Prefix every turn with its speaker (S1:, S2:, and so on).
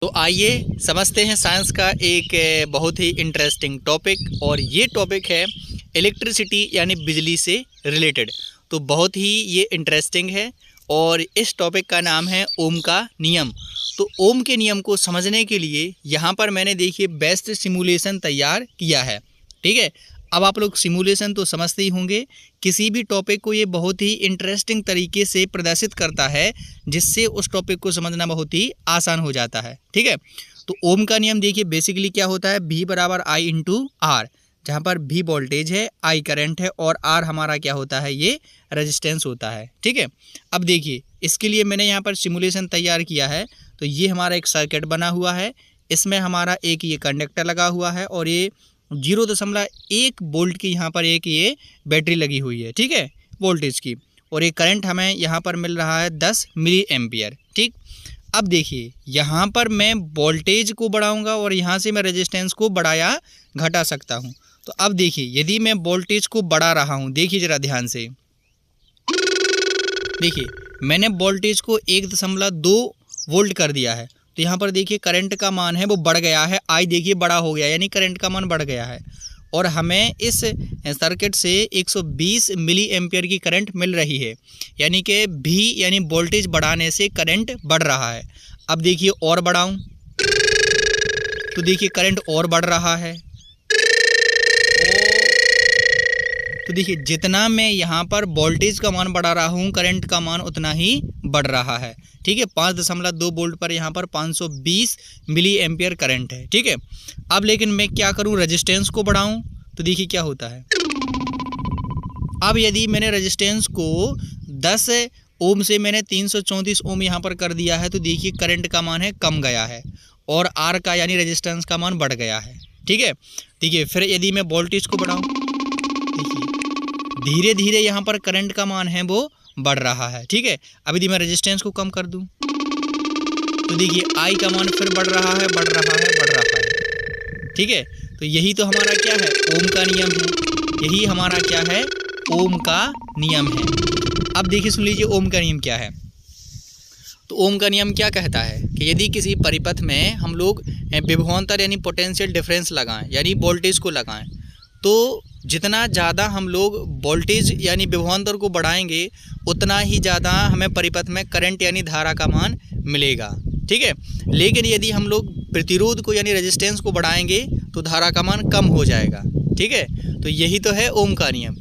S1: तो आइए समझते हैं साइंस का एक बहुत ही इंटरेस्टिंग टॉपिक। और ये टॉपिक है इलेक्ट्रिसिटी यानी बिजली से रिलेटेड। तो बहुत ही ये इंटरेस्टिंग है और इस टॉपिक का नाम है ओम का नियम। तो ओम के नियम को समझने के लिए यहाँ पर मैंने देखिए बेस्ट सिमुलेशन तैयार किया है। ठीक है, अब आप लोग सिमुलेशन तो समझते ही होंगे। किसी भी टॉपिक को ये बहुत ही इंटरेस्टिंग तरीके से प्रदर्शित करता है जिससे उस टॉपिक को समझना बहुत ही आसान हो जाता है। ठीक है, तो ओम का नियम देखिए बेसिकली क्या होता है, V बराबर I इंटू आर, जहाँ पर V वोल्टेज है, I करंट है और R हमारा क्या होता है, ये रेजिस्टेंस होता है। ठीक है, अब देखिए इसके लिए मैंने यहाँ पर सिमुलेशन तैयार किया है। तो ये हमारा एक सर्किट बना हुआ है, इसमें हमारा एक ये कंडक्टर लगा हुआ है और ये 0.1 वोल्ट की यहाँ पर एक ये बैटरी लगी हुई है। ठीक है, वोल्टेज की, और एक करंट हमें यहाँ पर मिल रहा है 10 मिली एम्पियर। ठीक, अब देखिए यहाँ पर मैं वोल्टेज को बढ़ाऊंगा और यहाँ से मैं रेजिस्टेंस को बढ़ाया घटा सकता हूँ। तो अब देखिए यदि मैं वोल्टेज को बढ़ा रहा हूँ, देखिए ज़रा ध्यान से, देखिए मैंने वोल्टेज को 1.2 वोल्ट कर दिया है। तो यहाँ पर देखिए करंट का मान है वो बढ़ गया है, आई देखिए बड़ा हो गया, यानी करंट का मान बढ़ गया है और हमें इस सर्किट से 120 मिली एम्पियर की करंट मिल रही है, यानी कि भी यानी वोल्टेज बढ़ाने से करंट बढ़ रहा है। अब देखिए और बढ़ाऊं तो देखिए करंट और बढ़ रहा है। तो देखिए जितना मैं यहाँ पर वोल्टेज का मान बढ़ा रहा हूँ, करंट का मान उतना ही बढ़ रहा है। ठीक है, 5.2 वोल्ट पर यहाँ पर 520 मिली एम्पियर करंट है। ठीक है, अब लेकिन मैं क्या करूँ, रेजिस्टेंस को बढ़ाऊँ तो देखिए क्या होता है। अब यदि मैंने रेजिस्टेंस को 10 ओम से मैंने 334 ओम यहाँ पर कर दिया है, तो देखिए करंट का मान है कम गया है और आर का यानी रेजिस्टेंस का मान बढ़ गया है। ठीक है, देखिए फिर यदि मैं वोल्टेज को बढ़ाऊँ, देखिए धीरे धीरे यहाँ पर करंट का मान है वो बढ़ रहा है। ठीक है, अब यदि मैं रेजिस्टेंस को कम कर दूं तो देखिए आई का मान फिर बढ़ रहा है, बढ़ रहा है, बढ़ रहा है। ठीक है, तो यही तो हमारा क्या है, ओम का नियम है। यही हमारा क्या है, ओम का नियम है। अब देखिए सुन लीजिए ओम का नियम क्या है। तो ओम का नियम क्या कहता है कि यदि किसी परिपथ में हम लोग विभवांतर यानी पोटेंशियल डिफरेंस लगाएं, यानी वोल्टेज को लगाएं, तो जितना ज़्यादा हम लोग वोल्टेज यानी विभवांतर को बढ़ाएंगे उतना ही ज़्यादा हमें परिपथ में करंट यानी धारा का मान मिलेगा। ठीक है, लेकिन यदि हम लोग प्रतिरोध को यानी रेजिस्टेंस को बढ़ाएंगे तो धारा का मान कम हो जाएगा। ठीक है, तो यही तो है ओम का नियम।